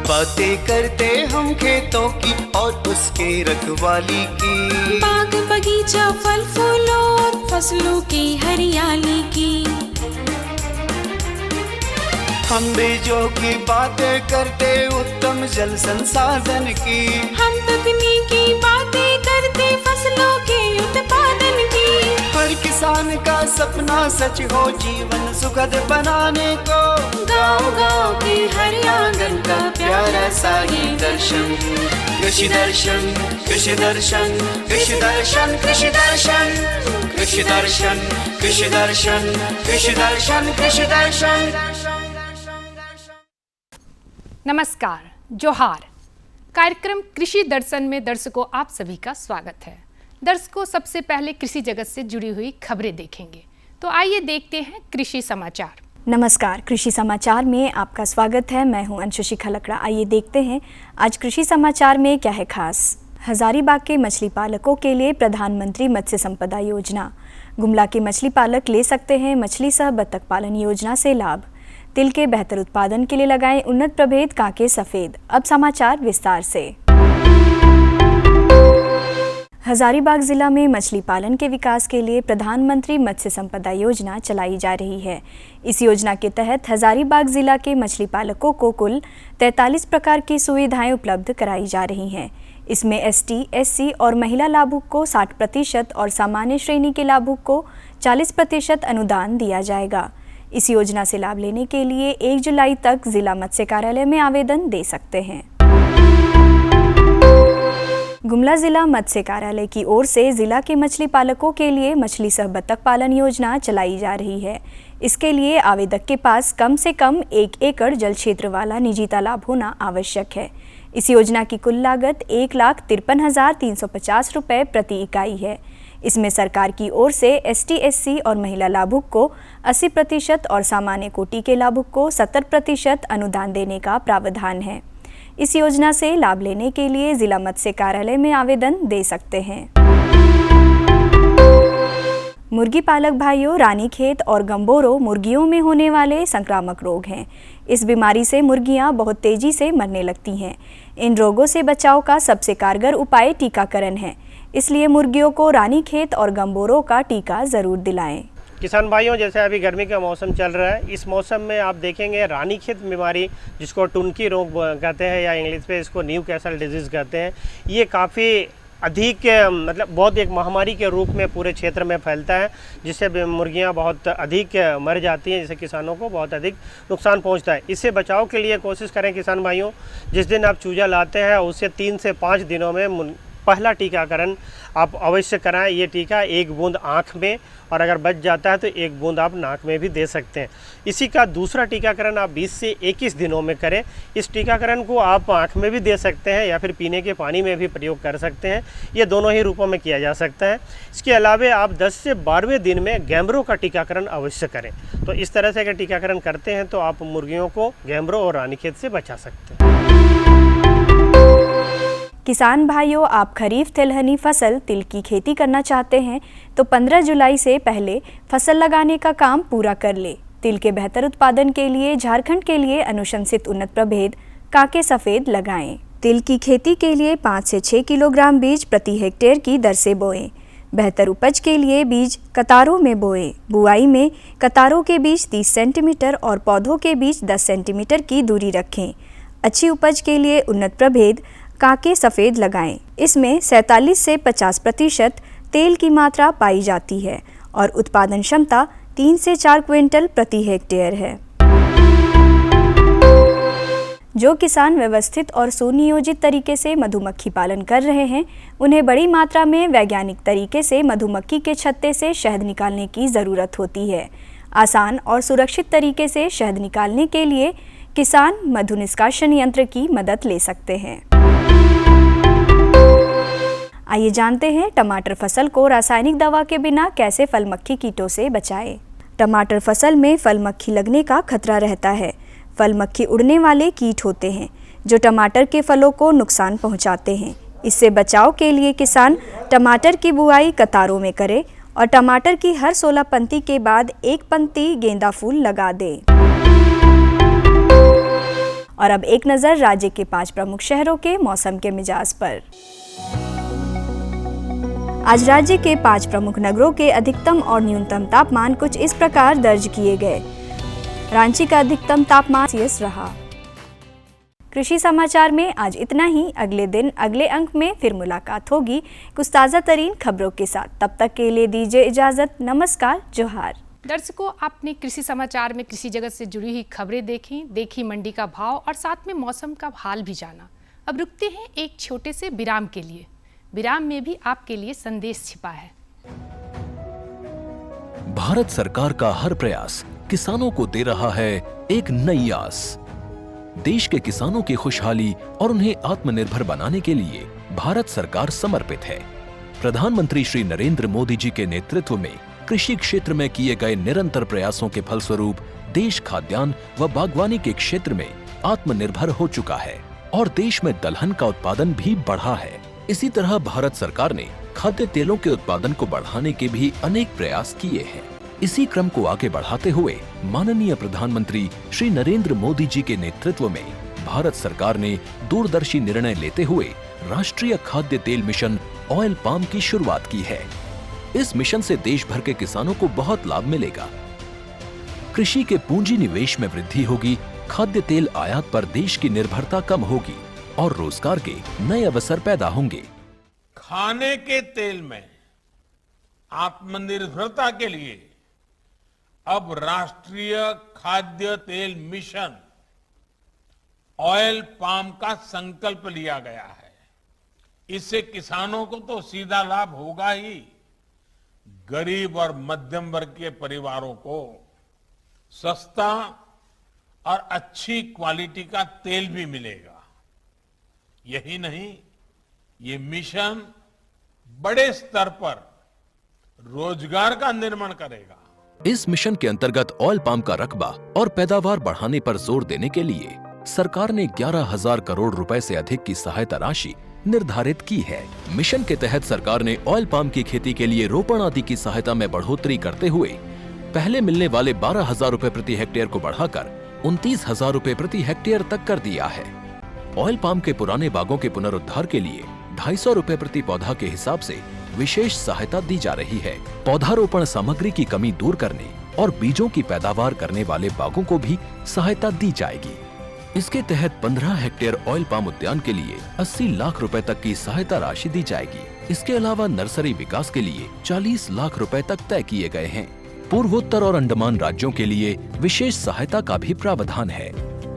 बातें करते हम खेतों की और उसके रखवाली की, बाग बगीचा फल फूलों और फसलों की हरियाली की। हम बीजों की बातें करते उत्तम जल संसाधन की, हम तकनीकी बातें करते फसलों के उत्पादन की। हर किसान का सपना सच हो जीवन सुखद बनाने को, गाँव-गाँव के हर आंगन का प्यारा सा ये दर्शन। कृषि दर्शन, कृषि दर्शन, कृषि दर्शन, कृषि दर्शन, कृषि दर्शन, कृषि दर्शन, कृषि दर्शन, कृषि दर्शन। नमस्कार, जोहार। कार्यक्रम कृषि दर्शन में दर्शकों आप सभी का स्वागत है। दर्शकों, सबसे पहले कृषि जगत से जुड़ी हुई खबरें देखेंगे, तो आइए देखते हैं कृषि समाचार। नमस्कार, कृषि समाचार में आपका स्वागत है। मैं हूं अंशुषी खलकड़ा। आइए देखते हैं आज कृषि समाचार में क्या है खास। हजारीबाग के मछली पालकों के लिए प्रधानमंत्री मत्स्य संपदा योजना। गुमला के मछली पालक ले सकते हैं मछली सह बतख पालन योजना से लाभ। तिल के बेहतर उत्पादन के लिए लगाएं उन्नत प्रभेद कांके सफेद। अब समाचार विस्तार से। हजारीबाग जिला में मछली पालन के विकास के लिए प्रधानमंत्री मत्स्य संपदा योजना चलाई जा रही है। इस योजना के तहत हजारीबाग जिला के मछली पालकों को कुल 43 प्रकार की सुविधाएं उपलब्ध कराई जा रही हैं। इसमें एसटी, एससी और महिला लाभुक को 60% और सामान्य श्रेणी के लाभुक को 40% अनुदान दिया जाएगा। इस योजना से लाभ लेने के लिए 1 जुलाई तक जिला मत्स्य कार्यालय में आवेदन दे सकते हैं। गुमला जिला मत्स्य कार्यालय की ओर से जिला के मछली पालकों के लिए मछली सह बतख पालन योजना चलाई जा रही है। इसके लिए आवेदक के पास कम से कम 1 एकड़ जल क्षेत्र वाला निजी तालाब होना आवश्यक है। इस योजना की कुल लागत 1,53,350 रुपये प्रति इकाई है। इसमें सरकार की ओर से एसटी, एससी और महिला लाभुक को 80% और सामान्य कोटि के लाभुक को 70% अनुदान देने का प्रावधान है। इस योजना से लाभ लेने के लिए जिला मत्स्य कार्यालय में आवेदन दे सकते हैं। मुर्गी पालक भाइयों, रानीखेत और गंबोरो मुर्गियों में होने वाले संक्रामक रोग हैं। इस बीमारी से मुर्गियां बहुत तेजी से मरने लगती हैं। इन रोगों से बचाव का सबसे कारगर उपाय टीकाकरण है। इसलिए मुर्गियों को रानीखेत और गंबोरो का टीका जरूर दिलाएं। किसान भाइयों, जैसे अभी गर्मी का मौसम चल रहा है, इस मौसम में आप देखेंगे रानीखेत बीमारी, जिसको टुनकी रोग कहते हैं या इंग्लिश पे इसको न्यूकैसल डिजीज़ कहते हैं, ये काफ़ी अधिक मतलब बहुत एक महामारी के रूप में पूरे क्षेत्र में फैलता है, जिससे मुर्गियां बहुत अधिक मर जाती हैं, जिससे किसानों को बहुत अधिक नुकसान पहुंचता है। इससे बचाव के लिए कोशिश करें किसान भाइयों, जिस दिन आप चूजा लाते हैं उससे 3 से 5 दिनों में पहला टीकाकरण आप अवश्य कराएं। ये टीका 1 बूंद आँख में और अगर बच जाता है तो 1 बूंद आप नाक में भी दे सकते हैं। इसी का दूसरा टीकाकरण आप 20 से 21 दिनों में करें। इस टीकाकरण को आप आँख में भी दे सकते हैं या फिर पीने के पानी में भी प्रयोग कर सकते हैं। ये दोनों ही रूपों में किया जा सकता है। इसके अलावा आप 10 से 12वें दिन में गैम्बरो का टीकाकरण अवश्य करें। तो इस तरह से अगर टीकाकरण करते हैं तो आप मुर्गियों को गैम्बरो और रानीखेत से बचा सकते हैं। किसान भाइयों, आप खरीफ तिलहनी फसल तिल की खेती करना चाहते हैं तो 15 जुलाई से पहले फसल लगाने का काम पूरा कर ले। तिल के बेहतर उत्पादन के लिए झारखंड के लिए अनुशंसित उन्नत प्रभेद काके सफ़ेद लगाएं। तिल की खेती के लिए 5 से 6 किलोग्राम बीज प्रति हेक्टेयर की दर से बोएं। बेहतर उपज के लिए बीज कतारों में बोएं। बुआई में कतारों के बीच 30 सेंटीमीटर और पौधों के बीच 10 सेंटीमीटर की दूरी रखें। अच्छी उपज के लिए उन्नत प्रभेद काके सफ़ेद लगाएं। इसमें 47 से 50% तेल की मात्रा पाई जाती है और उत्पादन क्षमता 3 से 4 क्विंटल प्रति हेक्टेयर है। जो किसान व्यवस्थित और सुनियोजित तरीके से मधुमक्खी पालन कर रहे हैं, उन्हें बड़ी मात्रा में वैज्ञानिक तरीके से मधुमक्खी के छत्ते से शहद निकालने की ज़रूरत होती है। आसान और सुरक्षित तरीके से शहद निकालने के लिए किसान मधु निष्कासन यंत्र की मदद ले सकते हैं। आइए जानते हैं टमाटर फसल को रासायनिक दवा के बिना कैसे फल मक्खी कीटों से बचाएं। टमाटर फसल में फल मक्खी लगने का खतरा रहता है। फल मक्खी उड़ने वाले कीट होते हैं जो टमाटर के फलों को नुकसान पहुंचाते हैं। इससे बचाव के लिए किसान टमाटर की बुआई कतारों में करे और टमाटर की हर 16 पंक्ति के बाद एक पंक्ति गेंदा फूल लगा दें। और अब एक नज़र राज्य के 5 प्रमुख शहरों के मौसम के मिजाज पर। आज राज्य के 5 प्रमुख नगरों के अधिकतम और न्यूनतम तापमान कुछ इस प्रकार दर्ज किए गए। रांची का अधिकतम तापमान 30 रहा। कृषि समाचार में आज इतना ही। अगले दिन अगले अंक में फिर मुलाकात होगी कुछ ताज़ा तरीन खबरों के साथ। तब तक के लिए दीजिए इजाज़त। नमस्कार, जोहार। दर्शकों, आपने कृषि समाचार में कृषि जगत से जुड़ी हुई खबरें देखी मंडी का भाव और साथ में मौसम का हाल भी जाना। अब रुकते हैं एक छोटे से विराम के लिए। विराम में भी आपके लिए संदेश छिपा है। भारत सरकार का हर प्रयास किसानों को दे रहा है एक नई आस। देश के किसानों की खुशहाली और उन्हें आत्मनिर्भर बनाने के लिए भारत सरकार समर्पित है। प्रधानमंत्री श्री नरेंद्र मोदी जी के नेतृत्व में कृषि क्षेत्र में किए गए निरंतर प्रयासों के फलस्वरूप देश खाद्यान्न व बागवानी के क्षेत्र में आत्मनिर्भर हो चुका है और देश में दलहन का उत्पादन भी बढ़ा है। इसी तरह भारत सरकार ने खाद्य तेलों के उत्पादन को बढ़ाने के भी अनेक प्रयास किए हैं। इसी क्रम को आगे बढ़ाते हुए माननीय प्रधानमंत्री श्री नरेंद्र मोदी जी के नेतृत्व में भारत सरकार ने दूरदर्शी निर्णय लेते हुए राष्ट्रीय खाद्य तेल मिशन ऑयल पाम की शुरुआत की है। इस मिशन से देश भर के किसानों को बहुत लाभ मिलेगा। कृषि के पूंजी निवेश में वृद्धि होगी, खाद्य तेल आयात पर देश की निर्भरता कम होगी और रोजगार के नए अवसर पैदा होंगे। खाने के तेल में आत्मनिर्भरता के लिए अब राष्ट्रीय खाद्य तेल मिशन ऑयल पाम का संकल्प लिया गया है। इससे किसानों को तो सीधा लाभ होगा ही, गरीब और मध्यम वर्ग के परिवारों को सस्ता और अच्छी क्वालिटी का तेल भी मिलेगा। यही नहीं, ये मिशन बड़े स्तर पर रोजगार का निर्माण करेगा। इस मिशन के अंतर्गत ऑयल पाम का रकबा और पैदावार बढ़ाने पर जोर देने के लिए सरकार ने 11,000 करोड़ रुपए से अधिक की सहायता राशि निर्धारित की है। मिशन के तहत सरकार ने ऑयल पाम की खेती के लिए रोपण आदि की सहायता में बढ़ोतरी करते हुए पहले मिलने वाले 12,000 रुपए प्रति हेक्टेयर को बढ़ाकर 29,000 रुपए प्रति हेक्टेयर तक कर दिया है। ऑयल पाम के पुराने बागों के पुनरुद्धार के लिए 250 रुपए प्रति पौधा के हिसाब से विशेष सहायता दी जा रही है। पौधारोपण सामग्री की कमी दूर करने और बीजों की पैदावार करने वाले बागों को भी सहायता दी जाएगी। इसके तहत 15 हेक्टेयर ऑयल पाम उद्यान के लिए 80 लाख रुपए तक की सहायता राशि दी जाएगी। इसके अलावा नर्सरी विकास के लिए 40 लाख रुपए तक तय किए गए हैं। पूर्वोत्तर और अंडमान राज्यों के लिए विशेष सहायता का भी प्रावधान है।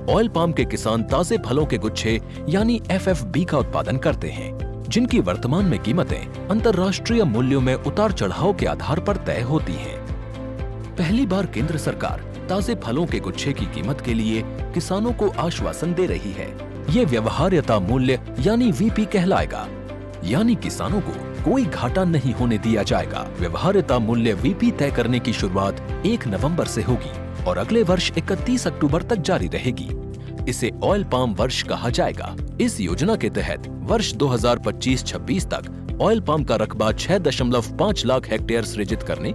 ऑयल पाम के किसान ताजे फलों के गुच्छे यानी FFB का उत्पादन करते हैं, जिनकी वर्तमान में कीमतें अंतर्राष्ट्रीय मूल्यों में उतार चढ़ाव के आधार पर तय होती हैं। पहली बार केंद्र सरकार ताजे फलों के गुच्छे की कीमत के लिए किसानों को आश्वासन दे रही है। ये व्यवहार्यता मूल्य यानी VP कहलाएगा, यानी किसानों को कोई घाटा नहीं होने दिया जाएगा। व्यवहार्यता मूल्य VP तय करने की शुरुआत 1 नवंबर से होगी और अगले वर्ष 31 अक्टूबर तक जारी रहेगी। इसे ऑयल पाम वर्ष कहा जाएगा। इस योजना के तहत वर्ष 2025-26 तक ऑयल पाम का रकबा 6.5 लाख हेक्टेयर सृजित करने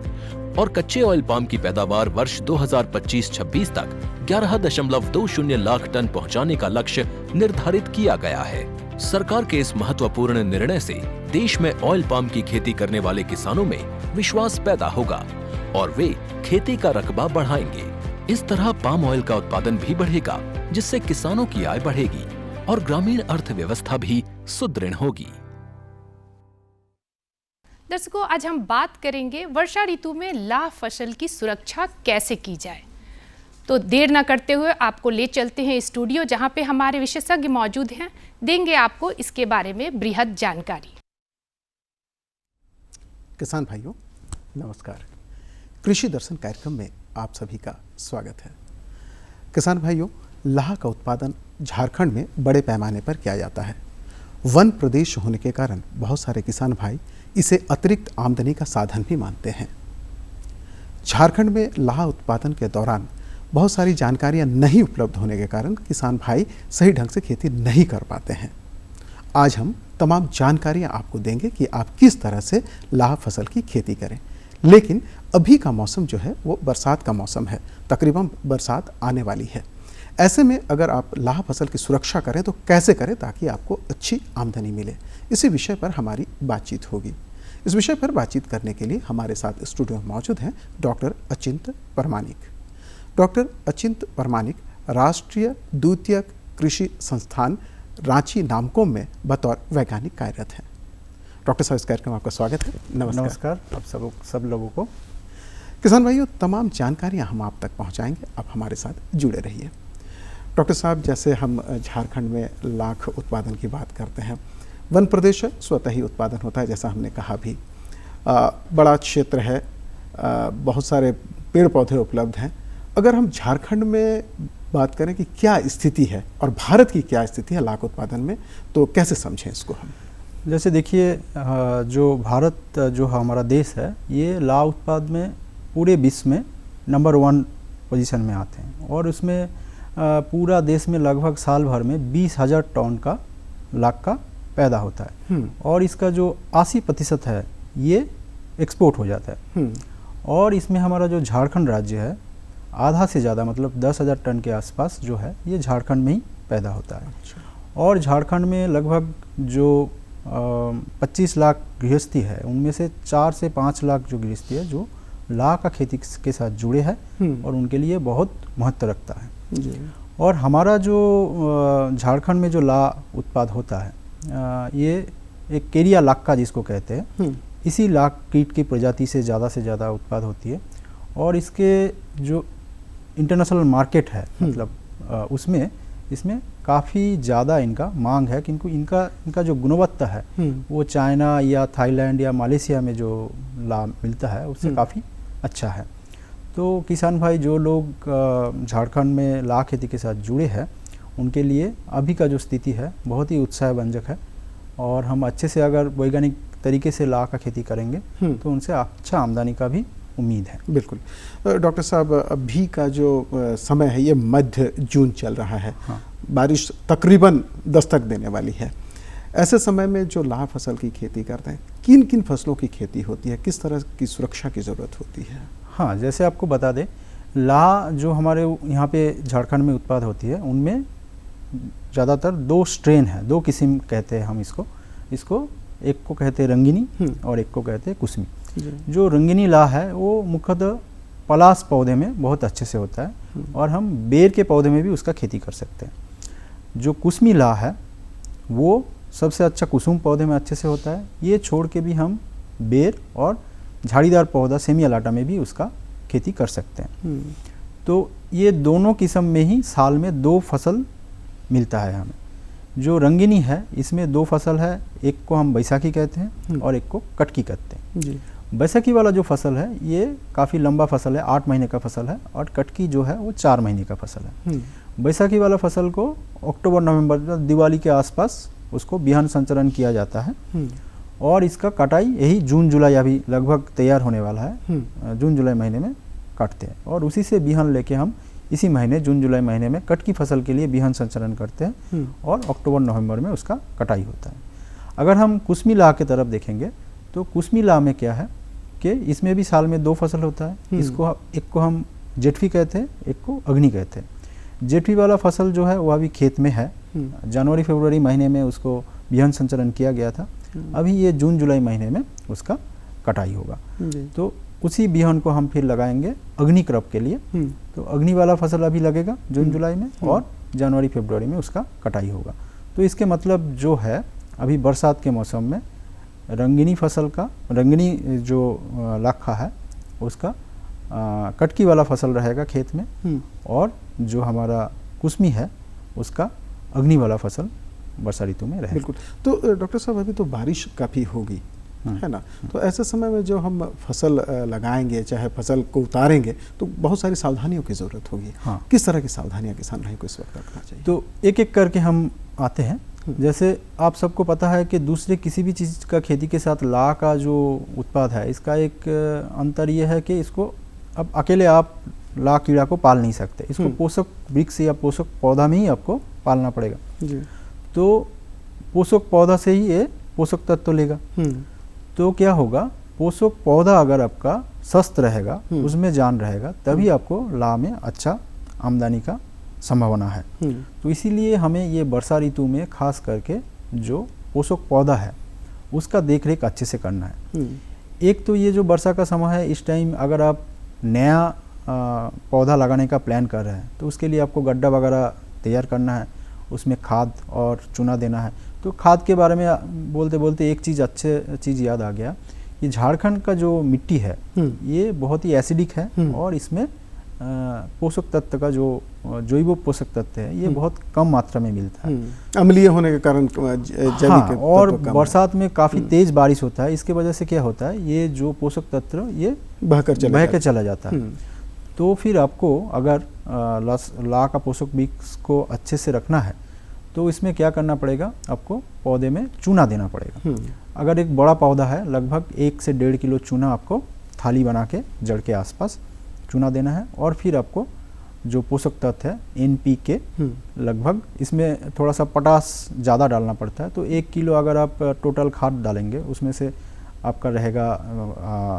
और कच्चे ऑयल पाम की पैदावार वर्ष 2025-26 तक 11.20 लाख टन पहुंचाने का लक्ष्य निर्धारित किया गया है। सरकार के इस महत्वपूर्ण निर्णय से देश में ऑयल पाम की खेती करने वाले किसानों में विश्वास पैदा होगा और वे खेती का रकबा बढ़ाएंगे। इस तरह पाम ऑयल का उत्पादन भी बढ़ेगा, जिससे किसानों की आय बढ़ेगी और ग्रामीण अर्थव्यवस्था भी सुदृढ़ होगी। दर्शकों, आज हम बात करेंगे वर्षा ऋतु में लाह फसल की सुरक्षा कैसे की जाए। तो देर न करते हुए आपको ले चलते हैं स्टूडियो, जहां पे हमारे विशेषज्ञ मौजूद हैं, देंगे आपको इसके बारे में बृहद जानकारी। किसान भाइयों नमस्कार। कृषि दर्शन कार्यक्रम में आप सभी का स्वागत है। किसान भाइयों, लाह का उत्पादन झारखंड में बड़े पैमाने पर किया जाता है। वन प्रदेश होने के कारण बहुत सारे किसान भाई इसे अतिरिक्त आमदनी का साधन भी मानते हैं। झारखंड में लाह उत्पादन के दौरान बहुत सारी जानकारियां नहीं उपलब्ध होने के कारण किसान भाई सही ढंग से खेती नहीं कर पाते हैं। आज हम तमाम जानकारियां आपको देंगे कि आप किस तरह से लाह फसल की खेती करें। लेकिन अभी का मौसम जो है वो बरसात का मौसम है, तकरीबन बरसात आने वाली है। ऐसे में अगर आप लाह फसल की सुरक्षा करें तो कैसे करें ताकि आपको अच्छी आमदनी मिले, इसी विषय पर हमारी बातचीत होगी। इस विषय पर बातचीत करने के लिए हमारे साथ स्टूडियो में मौजूद हैं डॉक्टर अचिंत परमानिक। डॉक्टर अचिंत परमानिक राष्ट्रीय द्वितीयक कृषि संस्थान रांची नामकोम में बतौर वैज्ञानिक कार्यरत हैं। डॉक्टर साहब, इस कार्यक्रम में आपका स्वागत है। नमस्कार आप सब लोगों को। किसान भाइयों, तमाम जानकारियां हम आप तक पहुंचाएंगे, आप हमारे साथ जुड़े रहिए। डॉक्टर साहब, जैसे हम झारखंड में लाख उत्पादन की बात करते हैं, वन प्रदेश है, स्वतः ही उत्पादन होता है, जैसा हमने कहा भी। बड़ा क्षेत्र है, बहुत सारे पेड़ पौधे उपलब्ध हैं। अगर हम झारखंड में बात करें कि क्या स्थिति है और भारत की क्या स्थिति है लाख उत्पादन में, तो कैसे समझें इसको हम? जैसे देखिए, जो भारत जो हमारा देश है, ये लाह उत्पाद में पूरे विश्व में नंबर 1 पोजीशन में आते हैं और उसमें पूरा देश में लगभग साल भर में 20,000 टन का लाख का पैदा होता है और इसका जो 80% है ये एक्सपोर्ट हो जाता है। और इसमें हमारा जो झारखंड राज्य है, आधा से ज़्यादा मतलब 10,000 टन के आसपास जो है ये झारखंड में ही पैदा होता है। और झारखंड में लगभग जो 25 लाख गृहस्थी है, उनमें से 4 से 5 लाख जो गृहस्थी है जो लाह का खेती के साथ जुड़े हैं और उनके लिए बहुत महत्व रखता है। और हमारा जो झारखंड में जो लाह उत्पाद होता है, ये एक केरिया लाक्का जिसको कहते हैं, इसी लाख कीट की प्रजाति से ज़्यादा उत्पाद होती है। और इसके जो इंटरनेशनल मार्केट है, मतलब उसमें इसमें काफ़ी ज़्यादा इनका मांग है, किंतु इनका जो गुणवत्ता है वो चाइना या थाईलैंड या मलेशिया में जो लाभ मिलता है उससे काफ़ी अच्छा है। तो किसान भाई जो लोग झारखंड में लाह खेती के साथ जुड़े हैं, उनके लिए अभी का जो स्थिति है बहुत ही उत्साहवर्धक है और हम अच्छे से अगर वैज्ञानिक तरीके से लाह का खेती करेंगे तो उनसे अच्छा आमदनी का भी उम्मीद है। बिल्कुल। डॉक्टर साहब, अभी का जो समय है ये मध्य जून चल रहा है। हाँ। बारिश तकरीबन दस्तक देने वाली है। ऐसे समय में जो लाह फसल की खेती करते हैं, किन किन फसलों की खेती होती है, किस तरह की सुरक्षा की ज़रूरत होती है? हाँ, जैसे आपको बता दें, लाह जो हमारे यहाँ पे झारखंड में उत्पाद होती है, उनमें ज़्यादातर 2 स्ट्रेन है, 2 किस्म कहते हैं हम इसको एक को कहते हैं रंगिनी और एक को कहते हैं कुसमी। जो रंगिनी लाह है वो मुख्यतः पलाश पौधे में बहुत अच्छे से होता है और हम बेर के पौधे में भी उसका खेती कर सकते हैं। जो कुसमी लाह है वो सबसे अच्छा कुसुम पौधे में अच्छे से होता है। ये छोड़ के भी हम बेर और झाड़ीदार पौधा सेमी अलाटा में भी उसका खेती कर सकते हैं। तो ये दोनों किस्म में ही साल में 2 फसल मिलता है हमें। जो रंगिनी है इसमें 2 फसल है, एक को हम बैसाखी कहते हैं और एक को कटकी कहते हैं जी। बैसाखी वाला जो फसल है ये काफ़ी लंबा फसल है, 8 महीने का फसल है, और कटकी जो है वो 4 महीने का फसल है। बैसाखी वाला फसल को अक्टूबर नवंबर दिवाली के आसपास उसको बिहान संचरण किया जाता है और इसका कटाई यही जून जुलाई अभी लगभग तैयार होने वाला है, जून जुलाई महीने में काटते हैं और उसी से बिहान लेके हम इसी महीने जून जुलाई महीने में कटकी फसल के लिए बिहान संचरण करते हैं और अक्टूबर नवंबर में उसका कटाई होता है। अगर हम कुसमी लाह की तरफ देखेंगे तो कुसमी लाह में क्या है कि इसमें भी साल में 2 फसल होता है। इसको एक को हम जेठवी कहते हैं, एक को अग्नि कहते हैं। जेठवी वाला फसल जो है वो अभी खेत में है, जनवरी फरवरी महीने में उसको बिहान संचरण किया गया था। अभी ये जून जुलाई महीने में उसका कटाई होगा, तो उसी बिहान को हम फिर लगाएंगे अग्नि क्रॉप के लिए। तो अग्नि वाला फसल अभी लगेगा जून जुलाई में और जनवरी फरवरी में उसका कटाई होगा। तो इसके मतलब जो है अभी बरसात के मौसम में रंगिनी फसल का, रंगिनी जो लाखा है उसका कटकी वाला फसल रहेगा खेत में और जो हमारा कुसमी है उसका अग्नि वाला फसल वर्षा ऋतु में रहेगा। बिल्कुल। तो डॉक्टर साहब, अभी तो बारिश काफ़ी होगी, है ना, तो ऐसे समय में जो हम फसल लगाएंगे, चाहे फसल को उतारेंगे, तो बहुत सारी सावधानियों की ज़रूरत होगी। हाँ। किस तरह की सावधानियां किसान भाई को इस वक्त रखना चाहिए? तो एक एक करके हम आते हैं। जैसे आप सबको पता है कि दूसरे किसी भी चीज़ का खेती के साथ लाह का जो उत्पाद है, इसका एक अंतर ये है कि इसको अब अकेले आप लाह कीड़ा को पाल नहीं सकते, इसको पोषक वृक्ष या पोषक पौधा में ही आपको पालना पड़ेगा जी। तो पोषक पौधा से ही ये पोषक तत्व लेगा। तो क्या होगा, पोषक पौधा अगर आपका स्वस्थ रहेगा, उसमें जान रहेगा, तभी आपको लाह में अच्छा आमदनी का संभावना है। तो इसीलिए हमें ये वर्षा ऋतु में खास करके जो पोषक पौधा है उसका देख रेख अच्छे से करना है। एक तो ये जो वर्षा का समय है, इस टाइम अगर आप नया पौधा लगाने का प्लान कर रहे हैं तो उसके लिए आपको गड्ढा वगैरह तैयार करना है, उसमें खाद और चूना देना है। तो खाद के बारे में बोलते बोलते एक चीज़ याद आ गया कि झारखंड का जो मिट्टी है ये बहुत ही एसिडिक है और इसमें पोषक तत्व का जो जैव पोषक तत्व है ये बहुत कम मात्रा में मिलता है, अम्लीय होने के कारण जैविक हाँ, और तत्व कम बरसात में काफ़ी तेज बारिश होता है, इसके वजह से क्या होता है ये जो पोषक तत्व ये बह के चला जाता है। तो फिर आपको अगर लाह का पोषक मिक्स को अच्छे से रखना है तो इसमें क्या करना पड़ेगा, आपको पौधे में चूना देना पड़ेगा। अगर एक बड़ा पौधा है लगभग 1 से 1.5 किलो चूना आपको थाली बना के जड़ के आसपास चूना देना है। और फिर आपको जो पोषक तत्व है NPK लगभग, इसमें थोड़ा सा पोटास ज़्यादा डालना पड़ता है। तो 1 किलो अगर आप टोटल खाद डालेंगे उसमें से आपका रहेगा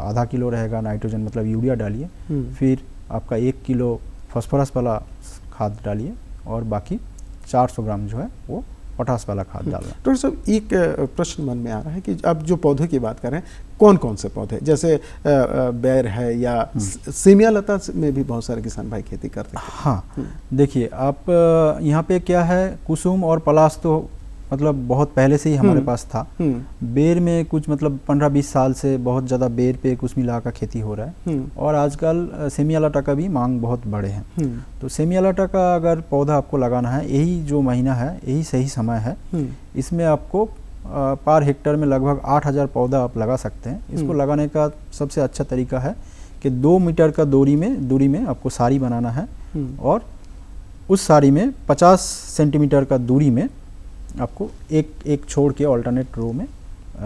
आधा किलो रहेगा नाइट्रोजन मतलब यूरिया डालिए, फिर आपका 1 किलो फास्फोरस वाला खाद डालिए और बाकी 400 ग्राम जो है वो पोटास वाला खाद डालना। डॉक्टर साहब एक प्रश्न मन में आ रहा है कि आप जो पौधे की बात कर रहे हैं कौन कौन से पौधे, जैसे बेर है या सेमिया लता में भी बहुत सारे किसान भाई खेती करते हैं। हाँ देखिए, आप यहाँ पे क्या है, कुसुम और पलाश तो मतलब बहुत पहले से ही हमारे पास था। बेर में कुछ मतलब 15-20 साल से बहुत ज़्यादा बेर पे कुसमी लाह का खेती हो रहा है और आजकल सेमिया लता का भी मांग बहुत बड़े हैं। तो सेमिया लता का अगर पौधा आपको लगाना है, यही जो महीना है यही सही समय है। इसमें आपको पर हेक्टर में लगभग 8000 पौधा आप लगा सकते हैं। इसको लगाने का सबसे अच्छा तरीका है कि 2 मीटर का दूरी में आपको सारी बनाना है और उस सारी में 50 सेंटीमीटर का दूरी में आपको एक छोड़ के ऑल्टरनेट रो में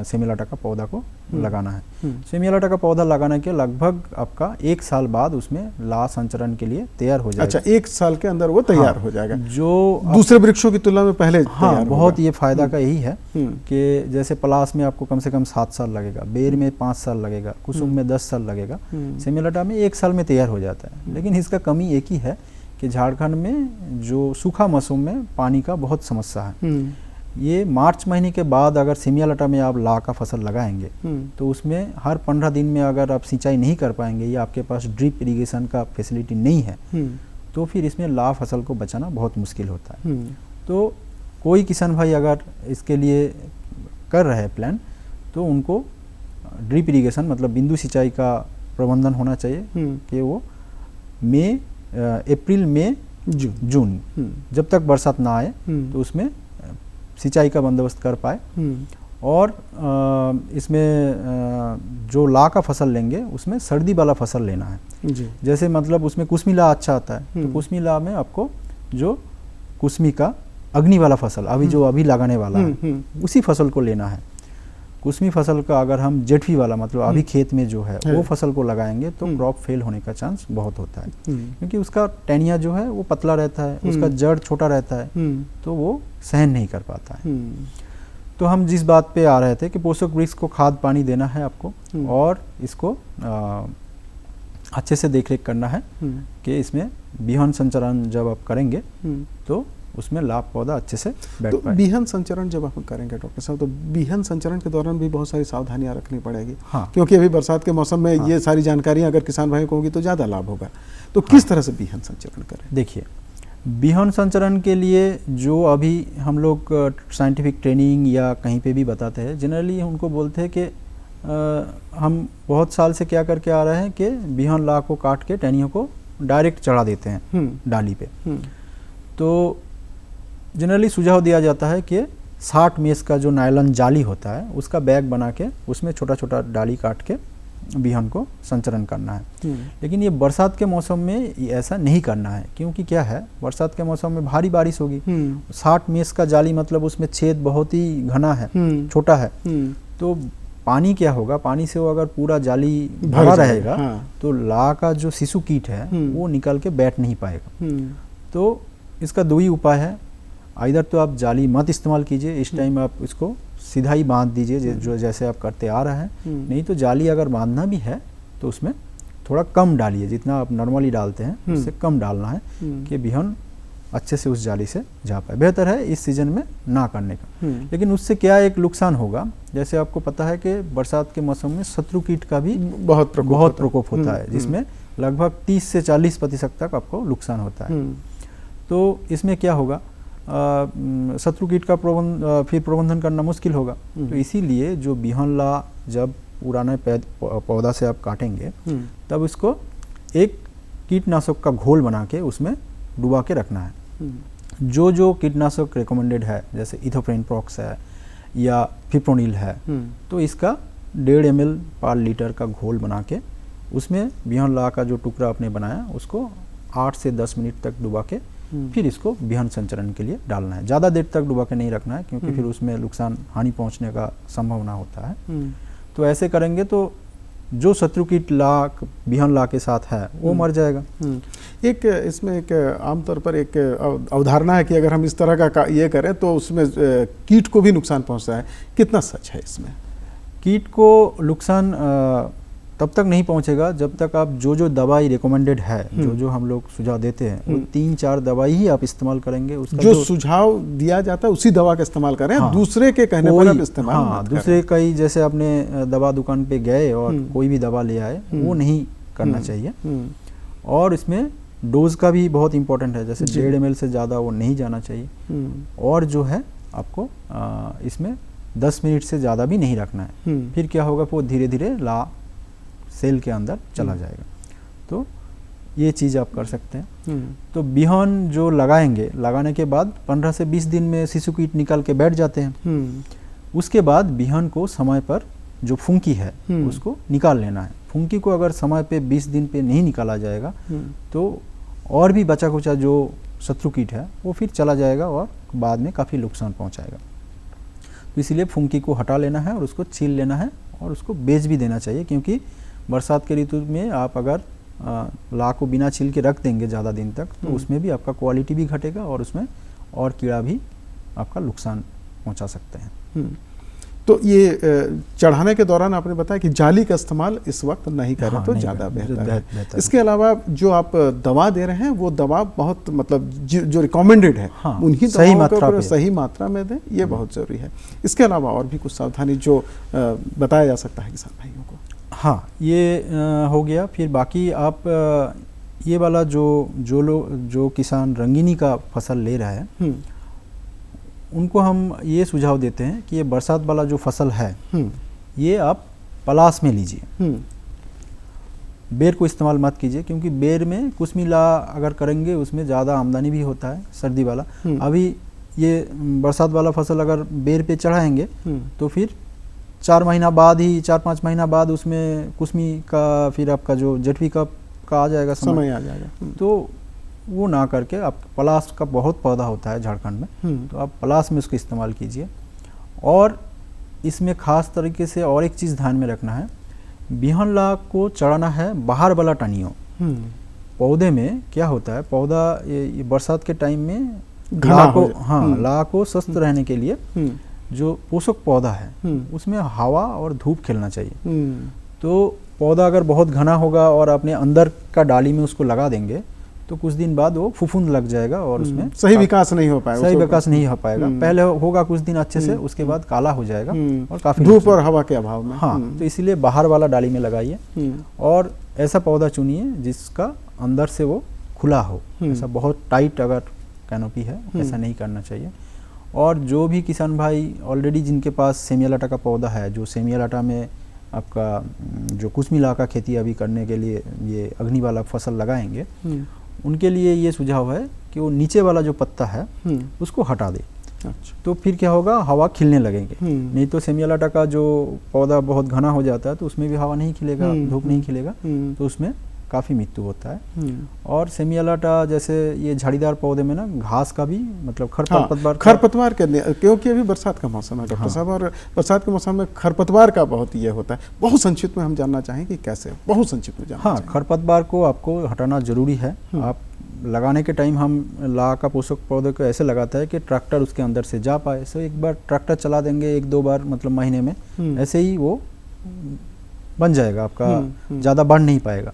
सेमिया लता का पौधा को लगाना है। सेमिया लता का पौधा लगाने के लगभग आपका 1 साल बाद उसमें लाह संचरण के लिए तैयार हो जाएगा। अच्छा, 1 साल के अंदर वो तैयार हो जाएगा, जो दूसरे वृक्षों की तुलना में पहले तैयार बहुत ये फायदा का यही है कि जैसे पलाश में आपको कम से कम 7 साल लगेगा, बेर में 5 साल लगेगा, कुसुम में 10 साल लगेगा, सेमिया लता में 1 साल में तैयार हो जाता है। लेकिन इसका कमी एक ही है कि झारखंड में जो सूखा मौसम में पानी का बहुत समस्या है। ये मार्च महीने के बाद अगर सेमिया लता में आप लाह का फसल लगाएंगे तो उसमें हर 15 दिन में अगर आप सिंचाई नहीं कर पाएंगे या आपके पास ड्रिप इरिगेशन का फैसिलिटी नहीं है तो फिर इसमें लाह फसल को बचाना बहुत मुश्किल होता है। तो कोई किसान भाई अगर इसके लिए कर रहे हैं प्लान तो उनको ड्रिप इरिगेशन मतलब बिंदु सिंचाई का प्रबंधन होना चाहिए कि वो अप्रैल मई जून जब तक बरसात ना आए तो उसमें सिंचाई का बंदोबस्त कर पाए। और इसमें जो लाह का फसल लेंगे उसमें सर्दी वाला फसल लेना है। जैसे मतलब उसमें कुसमी लाह अच्छा आता है तो कुसमी लाह में आपको जो कुसमी का अग्नि वाला फसल अभी लगाने वाला है उसी फसल को लेना है। कुसमी फसल का अगर हम जेठवी वाला मतलब अभी खेत में जो है वो फसल को लगाएंगे तो क्रॉप फेल होने का चांस बहुत होता है, क्योंकि उसका टहनिया जो है वो पतला रहता है, उसका जड़ छोटा रहता है तो वो सहन नहीं कर पाता है। तो हम जिस बात पे आ रहे थे कि पोषक वृक्ष को खाद पानी देना है आपको और इसको अच्छे से देखरेख करना है कि इसमें बिहन संचरण जब आप करेंगे तो उसमें लाभ पौधा अच्छे से बैठ पाए। बिहन संचरण जब आप करेंगे डॉक्टर साहब तो बिहन संचरण के दौरान भी बहुत सारी सावधानियां रखनी पड़ेगी। हाँ। क्योंकि अभी बरसात के मौसम में ये सारी जानकारियां अगर किसान भाइयों को होगी तो ज़्यादा लाभ होगा। तो किस तरह से बिहन संचरण करें? देखिए, बिहन संचरण के लिए जो अभी हम लोग साइंटिफिक ट्रेनिंग या कहीं पे भी बताते हैं, जनरली उनको बोलते हैं कि हम बहुत साल से क्या करके आ रहे हैं कि बिहन लाह को काट के टहनियों को डायरेक्ट चढ़ा देते हैं डाली पे। तो जनरली सुझाव दिया जाता है कि 60 मेस का जो नायलॉन जाली होता है उसका बैग बना के उसमें छोटा छोटा डाली काट के बिहन को संचरण करना है। लेकिन ये बरसात के मौसम में ऐसा नहीं करना है, क्योंकि क्या है बरसात के मौसम में भारी बारिश होगी। 60 मेस का जाली मतलब उसमें छेद बहुत ही घना है, छोटा है, तो पानी क्या होगा, पानी से वो अगर पूरा जाली भरा रहेगा तो लाह का जो शिशु कीट है वो निकल के बैठ नहीं पाएगा। तो इसका 2 ही उपाय है, इधर तो आप जाली मत इस्तेमाल कीजिए, इस टाइम आप इसको सीधा ही बांध दीजिए जो जैसे आप करते आ रहे हैं। नहीं तो जाली अगर बांधना भी है तो उसमें थोड़ा कम डालिए, जितना आप नॉर्मली डालते हैं उससे कम डालना है कि बिहन अच्छे से उस जाली से जा पाए। बेहतर है इस सीजन में ना करने का। लेकिन उससे क्या एक नुकसान होगा, जैसे आपको पता है कि बरसात के मौसम में शत्रु कीट का भी बहुत प्रकोप होता है, जिसमें लगभग 30 से 40% तक आपको नुकसान होता है। तो इसमें क्या होगा, शत्रु कीट का फिर प्रबंधन करना मुश्किल होगा। तो इसीलिए जो बिहन ला जब पुराने पौधा से आप काटेंगे तब उसको एक कीटनाशक का घोल बना के उसमें डुबा के रखना है। जो कीटनाशक रिकमेंडेड है, जैसे इथोप्रेन प्रॉक्स है या फिप्रोनिल है, तो इसका 1.5 ml पर लीटर का घोल बना के उसमें बिहन ला का जो टुकड़ा आपने बनाया उसको 8 से 10 मिनट तक डुबा के फिर इसको बिहन संचरण के लिए डालना है। ज़्यादा देर तक डुबा के नहीं रखना है, क्योंकि फिर उसमें नुकसान हानि पहुंचने का संभावना होता है। तो ऐसे करेंगे तो जो शत्रु कीट बिहन ला के साथ है वो मर जाएगा। एक इसमें एक आमतौर पर एक अवधारणा है कि अगर हम इस तरह का ये करें तो उसमें कीट को भी नुकसान पहुंचता है। कितना सच है इसमें? कीट को नुकसान तब तक नहीं पहुंचेगा जब तक आप जो दवाई रिकमेंडेड है, जो हम लोग सुझाव देते हैं, वो 3-4 दवाई ही आप इस्तेमाल करेंगे। उसका जो सुझाव दिया जाता है उसी दवा का इस्तेमाल करें। हाँ, दूसरे के कहने पर आप इस्तेमाल हाँ, दूसरे कई जैसे आपने दवा दुकान पे गए और कोई भी दवा ले आए, वो नहीं करना चाहिए। और इसमें डोज का भी बहुत इंपॉर्टेंट है, जैसे 1.5 ml से ज़्यादा वो नहीं जाना चाहिए। और जो है आपको इसमें 10 मिनट से ज़्यादा भी नहीं रखना है। फिर क्या होगा, वो धीरे धीरे सेल के अंदर चला जाएगा। तो ये चीज़ आप कर सकते हैं। तो बिहन जो लगाने के बाद 15 से 20 दिन में शिशु कीट निकल के बैठ जाते हैं। उसके बाद बिहन को समय पर जो फुंकी है उसको निकाल लेना है। फुंकी को अगर समय पे 20 दिन पे नहीं निकाला जाएगा तो और भी बचा कुचा जो शत्रु कीट है वो फिर चला जाएगा और बाद में काफ़ी नुकसान पहुंचाएगा। तो इसीलिए फुंकी को हटा लेना है और उसको छील लेना है और उसको बेच भी देना चाहिए, क्योंकि बरसात के ऋतु में आप अगर ला को बिना छील के रख देंगे ज़्यादा दिन तक तो उसमें भी आपका क्वालिटी भी घटेगा और उसमें और कीड़ा भी आपका नुकसान पहुंचा सकते हैं। तो ये चढ़ाने के दौरान आपने बताया कि जाली का इस्तेमाल इस वक्त नहीं करें तो ज़्यादा बेहतर है। इसके अलावा जो आप दवा दे रहे हैं वो दवा बहुत मतलब जो रिकमेंडेड है उन्हीं दवाओं को सही मात्रा में दें, ये बहुत ज़रूरी है। इसके अलावा और भी कुछ सावधानी जो बताया जा सकता है किसान भाइयों को? हाँ, ये हो गया। फिर बाकी आप ये वाला जो किसान रंगीनी का फसल ले रहा है उनको हम ये सुझाव देते हैं कि ये बरसात वाला जो फसल है ये आप पलास में लीजिए, बेर को इस्तेमाल मत कीजिए, क्योंकि बेर में कुसमिला अगर करेंगे उसमें ज़्यादा आमदनी भी होता है सर्दी वाला। अभी ये बरसात वाला फसल अगर बेर पे चढ़ाएंगे तो फिर 4 महीना बाद ही 4-5 महीना बाद उसमें कुसमी का फिर आपका जो जेठवी का आ जाएगा समय आ जाएगा। तो वो ना करके आप पलास का बहुत पौधा होता है झारखंड में, तो आप पलास में उसको इस्तेमाल कीजिए। और इसमें ख़ास तरीके से और एक चीज़ ध्यान में रखना है, बिहन ला को चढ़ाना है बाहर वाला टनियों। पौधे में क्या होता है, पौधा ये बरसात के टाइम में ला को स्वस्थ रहने के लिए जो पोषक पौधा है उसमें हवा और धूप खिलना चाहिए। तो पौधा अगर बहुत घना होगा और अपने अंदर का डाली में उसको लगा देंगे तो कुछ दिन बाद वो फुफुंद लग जाएगा और उसमें सही विकास नहीं हो पाएगा। पहले होगा कुछ दिन अच्छे से, उसके बाद काला हो जाएगा और काफी धूप और हवा के अभाव में। हाँ, तो इसीलिए बाहर वाला डाली में लगाइए और ऐसा पौधा चुनिए जिसका अंदर से वो खुला हो। ऐसा बहुत टाइट अगर कैनोपी है ऐसा नहीं करना चाहिए। और जो भी किसान भाई ऑलरेडी जिनके पास सेमिया लाटा का पौधा है, जो सेमिया लाटा में आपका जो कुसमिला का खेती अभी करने के लिए ये अग्नि वाला फसल लगाएंगे, उनके लिए ये सुझाव है कि वो नीचे वाला जो पत्ता है उसको हटा दे। अच्छा। तो फिर क्या होगा, हवा खिलने लगेंगे। नहीं तो सेमिया लाटा का जो पौधा बहुत घना हो जाता है तो उसमें भी हवा नहीं खिलेगा, धूप नहीं खिलेगा, तो उसमें काफ़ी मृत्यु होता है। और सेमिया लाटा जैसे ये झाड़ीदार पौधे में ना घास का भी मतलब खरपतवार क्योंकि अभी बरसात का मौसम है डॉक्टर साहब, और बरसात के मौसम में खरपतवार का बहुत ये होता है। बहुत संक्षिप्त में हम जानना चाहें कि कैसे, बहुत संक्षिप्त में जानना चाहें। खरपतवार को आपको हटाना जरूरी है। आप लगाने के टाइम हम ला का पोषक पौधे को ऐसे लगाता है कि ट्रैक्टर उसके अंदर से जा पाए। सो एक बार ट्रैक्टर चला देंगे 1-2 बार मतलब महीने में, ऐसे ही वो बन जाएगा आपका, ज़्यादा बढ़ नहीं पाएगा।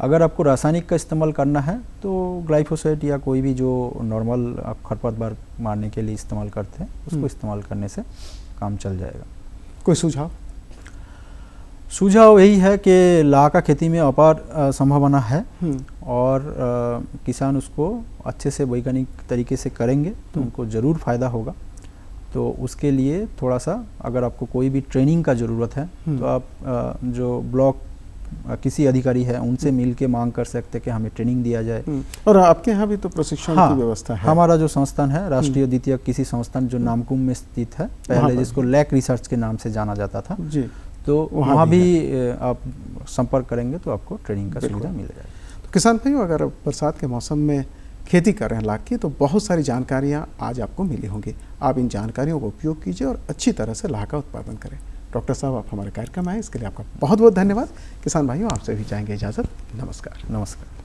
अगर आपको रासायनिक का इस्तेमाल करना है तो ग्लाइफोसेट या कोई भी जो नॉर्मल आप खरपतवार मारने के लिए इस्तेमाल करते हैं उसको इस्तेमाल करने से काम चल जाएगा। कोई सुझाव? सुझाव यही है कि लाह का खेती में अपार संभावना है और किसान उसको अच्छे से वैज्ञानिक तरीके से करेंगे तो उनको ज़रूर फ़ायदा होगा। तो उसके लिए थोड़ा सा अगर आपको कोई भी ट्रेनिंग का ज़रूरत है तो आप जो ब्लॉक किसी अधिकारी है उनसे मिल के मांग कर सकते हैं कि हमें ट्रेनिंग दिया जाए। और आपके यहाँ भी तो प्रशिक्षण की व्यवस्था है? हमारा जो संस्थान है राष्ट्रीय द्वितीय कृषि संस्थान जो नामकुम में स्थित है, पहले जिसको लैक रिसर्च के नाम से जाना जाता था जी, तो वहाँ भी आप संपर्क करेंगे तो आपको ट्रेनिंग का सुविधा मिल जाएगा। तो किसान भाइयों, अगर बरसात के मौसम में खेती कर रहे हैं लाख की तो बहुत सारी जानकारियाँ आज आपको मिली होंगी। आप इन जानकारियों का उपयोग कीजिए और अच्छी तरह से लाह का उत्पादन करें। डॉक्टर साहब, आप हमारे कार्यक्रम आए इसके लिए आपका बहुत बहुत धन्यवाद। किसान भाइयों, आपसे भी चाहेंगे इजाज़त। नमस्कार। नमस्कार।